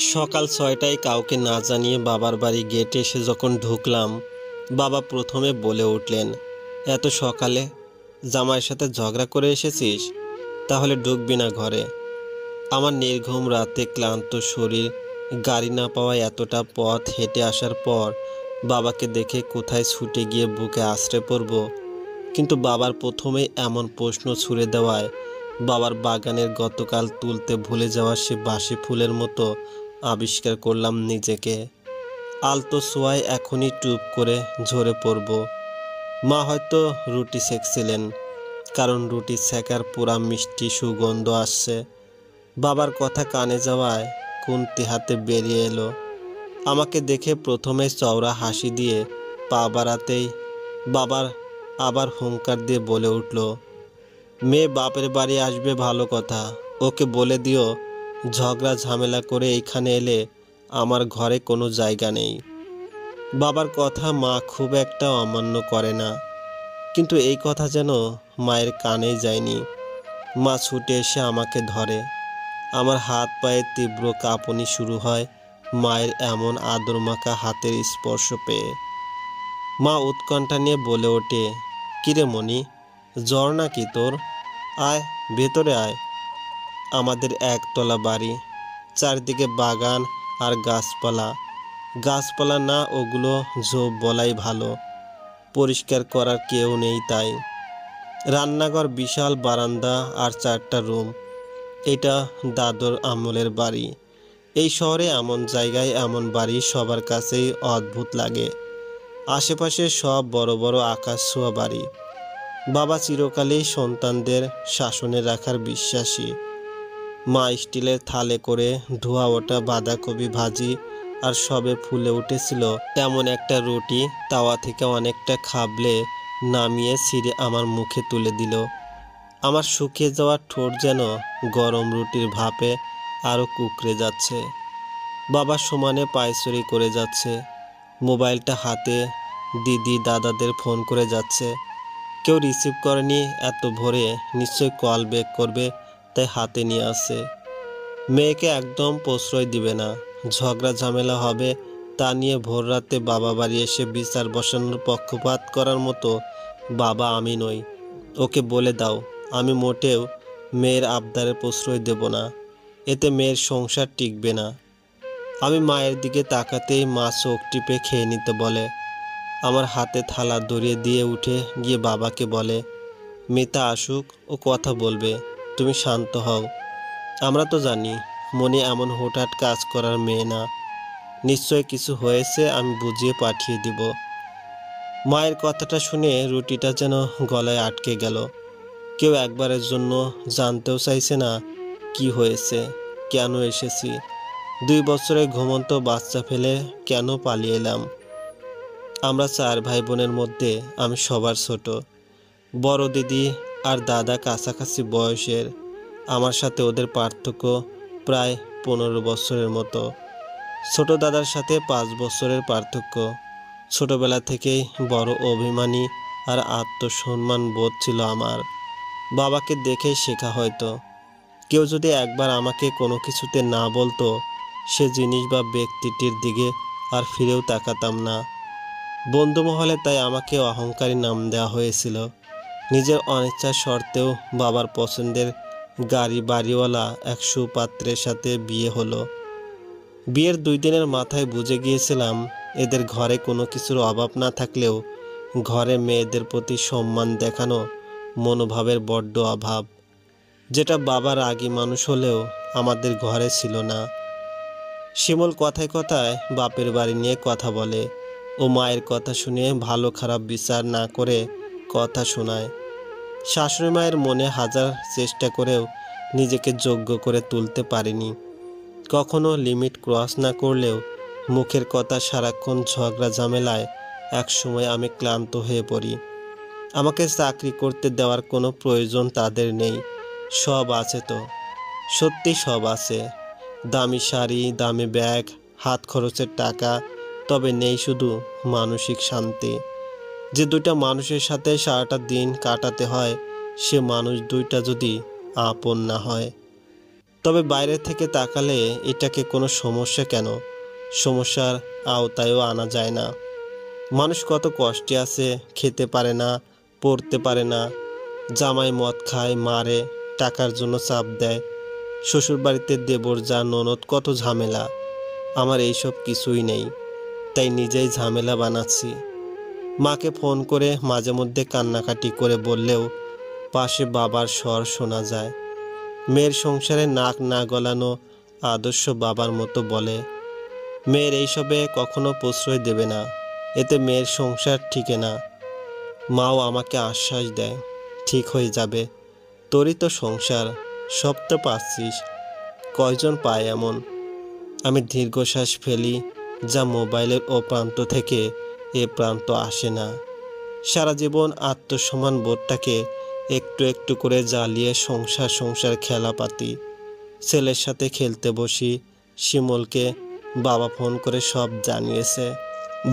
সকাল ৬টায় কাউকে না জানিয়ে বাবার বাড়ি গেটে এসে যখন ঢুকলাম, বাবা প্রথমে বলে উঠলেন, এত সকালে জামাইয়ের সাথে ঝগড়া করে এসেছিস? তাহলে ঢুকবি না ঘরে। আমার নির্ঘুম রাতে ক্লান্ত শরীর, গাড়ি না পাওয়ায় এতটা পথ হেঁটে আসার পর বাবাকে দেখে কোথায় ছুটে গিয়ে বুকে আশ্রে পড়ব। কিন্তু বাবার প্রথমেই এমন প্রশ্ন ছুড়ে দেওয়ায় বাবার বাগানের গতকাল তুলতে ভুলে যাওয়া সে বাসি ফুলের মতো আবিষ্কার করলাম নিজেকে। আলতো ছোঁয়ায় এখনই টুপ করে ঝরে পড়ব। মা হয়তো রুটি সেঁকছিলেন, কারণ রুটি সেঁকার পুরা মিষ্টি সুগন্ধ আসছে। বাবার কথা কানে যাওয়ায় খুন্তি হাতে বেরিয়ে এলো। আমাকে দেখে প্রথমে চওড়া হাসি দিয়ে পা বাড়াতেই বাবার আবার হুঙ্কার দিয়ে বলে উঠল, মেয়ে বাপের বাড়ি আসবে ভালো কথা, ওকে বলে দিও ঝগড়া ঝামেলা করে এইখানে এলে আমার ঘরে কোনো জায়গা নেই। বাবার কথা মা খুব একটা অমান্য করে না, কিন্তু এই কথা যেন মায়ের কানেই যায়নি। মা ছুটে এসে আমাকে ধরে। আমার হাত পায়ে তীব্র কাঁপুনি শুরু হয় মায়ের এমন আদরমাখা হাতের স্পর্শ পেয়ে। মা উৎকণ্ঠা নিয়ে বলে ওঠে, কিরে মণি, জ্বর নাকি তোর? আয় ভেতরে আয়। আমাদের একতলা বাড়ি, চারদিকে বাগান আর গাছপালা। গাছপালা না, ওগুলো ঝোপ বলাই ভালো, পরিষ্কার করার কেউ নেই তাই। রান্নাঘর, বিশাল বারান্দা আর 4টা রুম। এটা দাদর আমলের বাড়ি। এই শহরে এমন জায়গায় এমন বাড়ি সবার কাছেই অদ্ভুত লাগে। আশেপাশে সব বড় বড় আকাশ ছোঁয়া বাড়ি। বাবা চিরকালই সন্তানদের শাসনে রাখার বিশ্বাসী। মা স্টিলের থালে করে ধোয়া ওঠা বাঁধাকপি ভাজি আর সবে ফুলে উঠেছিল তেমন একটা রুটি তাওয়া থেকে অনেকটা খাবলে নামিয়ে ছিঁড়ে আমার মুখে তুলে দিল। আমার শুকিয়ে যাওয়া ঠোঁট যেন গরম রুটির ভাপে আরও কুঁকড়ে যাচ্ছে। বাবা সমানে পায়চারি করে যাচ্ছে। মোবাইলটা হাতে, দিদি দাদাদের ফোন করে যাচ্ছে। কেউ রিসিভ করেনি, এত ভোরে নিশ্চয়ই কল ব্যাক করবে, তাই হাতে নিয়ে আসে। মেয়েকে একদম প্রশ্রয় দিবে না, ঝগড়া ঝামেলা হবে তা নিয়ে ভোর রাতে বাবা বাড়ি এসে বিচার বসানোর পক্ষপাত করার মতো বাবা আমি নই। ওকে বলে দাও আমি মোটেও মেয়ের আবদারে প্রশ্রয় দেব না, এতে মেয়ের সংসার টিকবে না। আমি মায়ের দিকে তাকাতেই মা চোখ টিপে খেয়ে নিতে বলে। আমার হাতে থালা ধরিয়ে দিয়ে উঠে গিয়ে বাবাকে বলে, মিতা আসুক, ও কথা বলবে, তুমি শান্ত হও। আমরা তো জানি মনে এমন হুটহাট কাজ করার মেয়ে না, নিশ্চয় কিছু হয়েছে, আমি বুঝিয়ে পাঠিয়ে দিব। মায়ের কথাটা শুনে রুটিটা যেন গলায় আটকে গেল। কেউ একবারের জন্য জানতেও চাইছে না কি হয়েছে, কেন এসেছি, 2 বছরের ঘুমন্ত বাচ্চা ফেলে কেন পালিয়ে এলাম। আমরা 4 ভাই বোনের মধ্যে আমি সবার ছোট। বড় দিদি আর দাদা কাছাকাছি বয়সের, আমার সাথে ওদের পার্থক্য প্রায় 15 বছরের মতো। ছোট দাদার সাথে 5 বছরের পার্থক্য। ছোটবেলা থেকেই বড় অভিমানী আর আত্মসম্মান বোধ ছিল আমার। বাবাকে দেখেই শেখা হয়তো। কেউ যদি একবার আমাকে কোনো কিছুতে না বলতো, সে জিনিস বা ব্যক্তিটির দিকে আর ফিরেও তাকাতাম না। বন্ধুমহলে তাই আমাকে অহংকারী নাম দেওয়া হয়েছিল। নিজের অনিচ্ছা সত্ত্বেও বাবার পছন্দের গাড়ি বাড়িওয়ালা এক সুপাত্রের সাথে বিয়ে হলো। বিয়ের 2 দিনের মাথায় বুঝে গিয়েছিলাম এদের ঘরে কোনো কিছুর অভাব না থাকলেও ঘরে মেয়েদের প্রতি সম্মান দেখানো মনোভাবের বড্ড অভাব, যেটা বাবার আগী মানুষ হলেও আমাদের ঘরে ছিল না। শিমুল কথায় কথায় বাপের বাড়ি নিয়ে কথা বলে। ও মায়ের কথা শুনে ভালো খারাপ বিচার না করে কথা শোনায়। শাশুড়ি মায়ের মনে হাজার চেষ্টা করেও নিজেকে যোগ্য করে তুলতে পারিনি। কখনো লিমিট ক্রস না করলেও মুখের কথা সারাক্ষণ ঝগড়া ঝামেলায় একসময় আমি ক্লান্ত হয়ে পড়ি। আমাকে চাকরি করতে দেওয়ার কোনো প্রয়োজন তাদের নেই। সব আছে তো, সত্যি সব আছে, দামি শাড়ি, দামি ব্যাগ, হাত খরচের টাকা, তবে নেই শুধু মানসিক শান্তি। যে 2টা মানুষের সাথে সারাটা দিন কাটাতে হয়, সে মানুষ 2টা যদি আপন না হয়। তবে বাইরে থেকে তাকালে এটাকে কোনো সমস্যা কেন, সমস্যার আওতায়ও আনা যায় না। মানুষ কত কষ্টে আছে, খেতে পারে না, পড়তে পারে না, জামাই মদ খায়, মারে, টাকার জন্য চাপ দেয়, শ্বশুরবাড়িতে দেবর যা ননদ, কত ঝামেলা। আমার এইসব কিছুই নেই, তাই নিজেই ঝামেলা বানাচ্ছি। মাকে ফোন করে মাঝে মধ্যে কান্নাকাটি করে বললেও পাশে বাবার স্বর শোনা যায়। মেয়ের সংসারে নাক না গলানো আদর্শ বাবার মতো বলে, মেয়ের এইসবে কখনো প্রশ্রয় দেবে না, এতে মেয়ের সংসার ঠিকে না। মাও আমাকে আশ্বাস দেয়, ঠিক হয়ে যাবে, তোরই তো সংসার, সব তো পাচ্ছিস, কয়জন পায় এমন। আমি দীর্ঘশ্বাস ফেলি, যা মোবাইলের ও প্রান্ত থেকে এ প্রান্ত আসে না। সারা জীবন আত্মসম্মান বোধটাকে একটু একটু করে জ্বালিয়ে সংসার সংসার খেলাপাতি। ছেলের সাথে খেলতে বসি, শিমুলকে বাবা ফোন করে সব জানিয়েছে।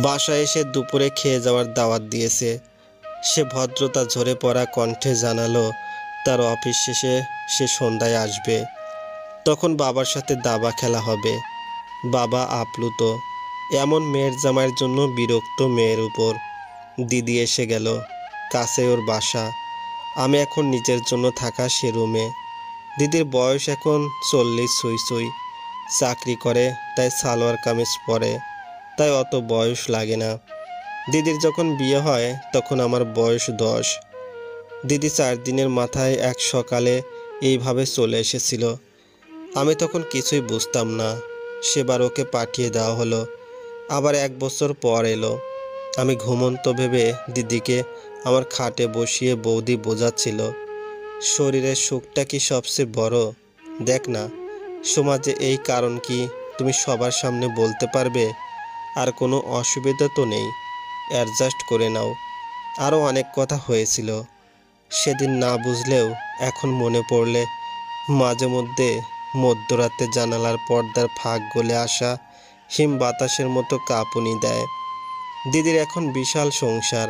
বাসায় এসে দুপুরে খেয়ে যাওয়ার দাওয়াত দিয়েছে। সে ভদ্রতা ঝরে পড়া কণ্ঠে জানালো তার অফিস শেষে সে সন্ধ্যায় আসবে, তখন বাবার সাথে দাবা খেলা হবে। বাবা আপ্লুত, এমন মেয়ের জামাইয়ের জন্য বিরক্ত মেয়ের উপর। দিদি এসে গেল, কাছে ওর বাসা। আমি এখন নিজের জন্য থাকা সে রুমে। দিদির বয়স এখন 40 ছুঁই ছুঁই, চাকরি করে, তাই সালোয়ার কামিজ পরে, তাই অত বয়স লাগে না। দিদির যখন বিয়ে হয় তখন আমার বয়স 10। দিদি 4 দিনের মাথায় এক সকালে এইভাবে চলে এসেছিল। আমি তখন কিছুই বুঝতাম না। সেবার ওকে পাঠিয়ে দেওয়া হলো, আবার 1 বছর পর এলো। আমি ঘুমন্ত ভেবে দিদিকে আমার খাটে বসিয়ে বৌদি বোঝাচ্ছিল, শরীরের সুখটা কি সবচেয়ে বড়? দেখ না, সমাজে এই কারণ কি তুমি সবার সামনে বলতে পারবে? আর কোনো অসুবিধা তো নেই, অ্যাডজাস্ট করে নাও। আরও অনেক কথা হয়েছিল, সেদিন না বুঝলেও এখন মনে পড়লে মাঝে মধ্যে মধ্যরাতে জানালার পর্দার ফাঁক গলে আসা হিম বাতাসের মতো কাঁপুনি দেয়। দিদির এখন বিশাল সংসার,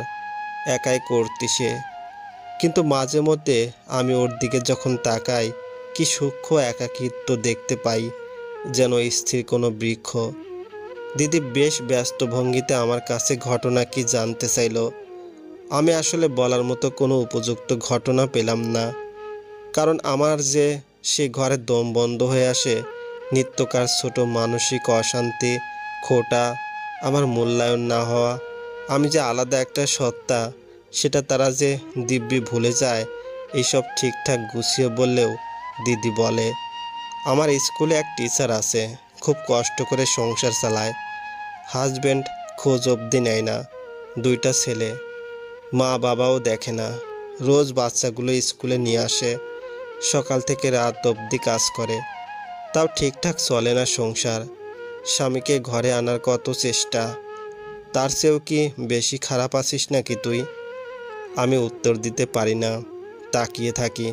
একাই করতে সে। কিন্তু মাঝে মধ্যে আমি ওর দিকে যখন তাকাই, কি সূক্ষ্ম একাকিত্ব দেখতে পাই, যেন স্থির কোনো বৃক্ষ। দিদি বেশ ব্যস্ত ভঙ্গিতে আমার কাছে ঘটনা কি জানতে চাইল। আমি আসলে বলার মতো কোনো উপযুক্ত ঘটনা পেলাম না, কারণ আমার যে সে ঘরে দম বন্ধ হয়ে আসে, নিত্যকার ছোট মানসিক অশান্তি, খোটা, আমার মূল্যায়ন না হওয়া, আমি যে আলাদা একটা সত্তা, সেটা তারা যে দিব্যি ভুলে যায়। এইসব ঠিকঠাক গুছিয়ে বললেও দিদি বলে, আমার স্কুলে এক টিচার আছে, খুব কষ্ট করে সংসার চালায়, হাজব্যান্ড খোঁজ অবধি নেয় না, 2টা ছেলে, মা বাবাও দেখে না, রোজ বাচ্চাগুলো স্কুলে নিয়ে আসে, সকাল থেকে রাত অবধি কাজ করে, তাও ঠিকঠাক চলে না সংসার। স্বামীকে ঘরে আনার কত চেষ্টা, তার চেয়েও কি বেশি খারাপ আছিস নাকি তুই? আমি উত্তর দিতে পারি না, তাকিয়ে থাকি।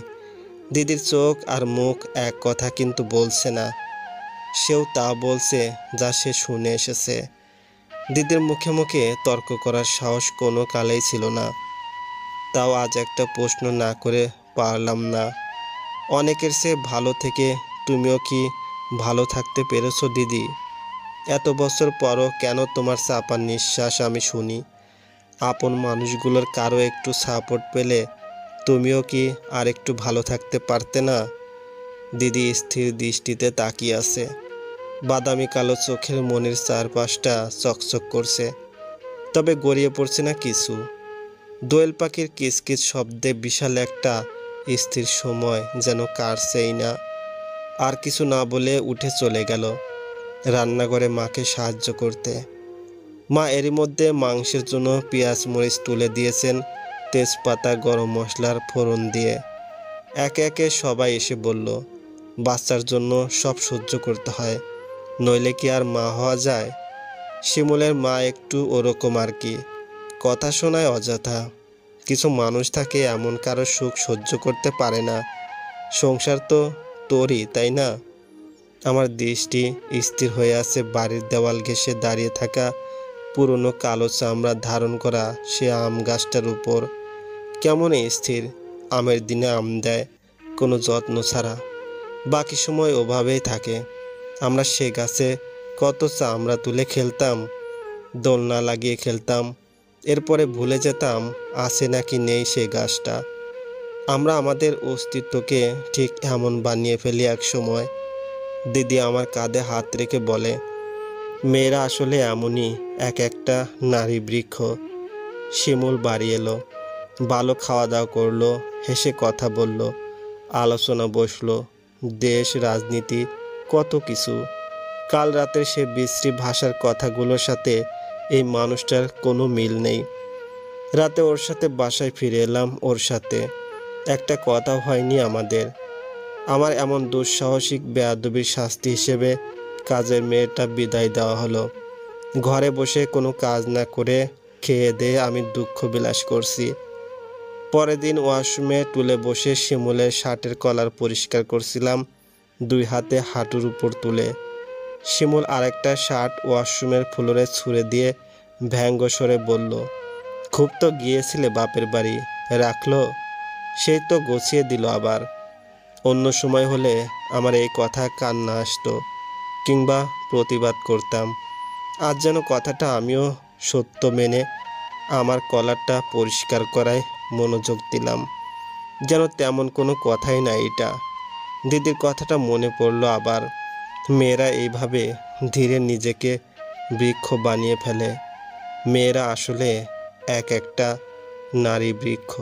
দিদির চোখ আর মুখ এক কথা কিন্তু বলছে না, সেও তা বলছে যা সে শুনে এসেছে। দিদির মুখে মুখে তর্ক করার সাহস কোনো কালেই ছিল না, তাও আজ একটা প্রশ্ন না করে পারলাম না। অনেকের চেয়ে ভালো থেকে তুমিও কি ভালো থাকতে পেরেছো দিদি? এত বছর পরও কেন তোমার চাপা নিঃশ্বাস আমি শুনি? আপন মানুষগুলোর কারো একটু সাপোর্ট পেলে তুমিও কি আর একটু ভালো থাকতে পারতে না? দিদি স্থির দৃষ্টিতে তাকিয়ে আছে, বাদামি কালো চোখের মনের চারপাশটা চকচক করছে, তবে গড়িয়ে পড়ছে না কিছু। দোয়েল পাখির কিচকিচ শব্দে বিশাল একটা স্থির সময় যেন কাটছেই না। আর কিছু না বলে উঠে চলে গেল রান্নাঘরে মাকে সাহায্য করতে। মা এরই মধ্যে মাংসের জন্য পেঁয়াজ মরিচ তুলে দিয়েছেন, তেজপাতা গরম মশলার ফোড়ন দিয়ে। একে একে সবাই এসে বলল, বাচ্চার জন্য সব সহ্য করতে হয়, নইলে কি আর মা হওয়া যায়? শিমুলের মা একটু ওরকম আর কি, কথা শোনায় অযথা। কিছু মানুষ থাকে এমন, কারো সুখ সহ্য করতে পারে না। সংসার তো তোরই, তাই না? আমার দৃষ্টি স্থির হয়ে আছে বাড়ির দেওয়াল ঘেঁষে দাঁড়িয়ে থাকা পুরনো কালো চামড়া ধারণ করা সে আম গাছটার উপর। কেমন স্থির, আমের দিনে আম দেয় কোনো যত্ন ছাড়া। বাকি সময় ওভাবেই থাকে। আমরা সে গাছে কত চামড়া তুলে খেলতাম, দোলনা লাগিয়ে খেলতাম, এরপরে ভুলে যেতাম আছে নাকি নেই সে গাছটা। আমরা আমাদের অস্তিত্বকে ঠিক এমন বানিয়ে ফেলি এক সময়। দিদি আমার কাঁধে হাত রেখে বলে, মেয়েরা আসলে এমনই, এক একটা নারী বৃক্ষ। শিমুল বাড়ি এলো, ভালো খাওয়া দাওয়া করলো, হেসে কথা বলল, আলোচনা বসলো, দেশ রাজনীতি কত কিছু। কাল রাতের সে বিশ্রী ভাষার কথাগুলোর সাথে এই মানুষটার কোনো মিল নেই। রাতে ওর সাথে বাসায় ফিরে এলাম, ওর সাথে একটা কথাও হয়নি আমাদের। আমার এমন দুঃসাহসিক বেয়াদবির শাস্তি হিসেবে কাজের মেয়েটা বিদায় দেওয়া হলো। ঘরে বসে কোনো কাজ না করে খেয়ে দিয়ে আমি দুঃখ বিলাস করছি। পরের দিন ওয়াশরুমে টুলে বসে শিমুলের শার্টের কলার পরিষ্কার করছিলাম, দুই হাতে হাঁটুর উপর তুলে। শিমুল আরেকটা শার্ট ওয়াশরুমের ফ্লোরে ছুঁড়ে দিয়ে ব্যঙ্গ স্বরে বলল, খুব তো গিয়েছিলে বাপের বাড়ি, রাখলো? সেই তো গুছিয়ে দিল আবার। অন্য সময় হলে আমার এই কথা কান্না আসতো, কিংবা প্রতিবাদ করতাম। আজ যেন কথাটা আমিও সত্য মেনে আমার কলারটা পরিষ্কার করায় মনোযোগ দিলাম, যেন তেমন কোনো কথাই না এটা। দিদির কথাটা মনে পড়লো আবার। মেয়েরা এইভাবে ধীরে নিজেকে বৃক্ষ বানিয়ে ফেলে। মেয়েরা আসলে এক একটা নারী বৃক্ষ।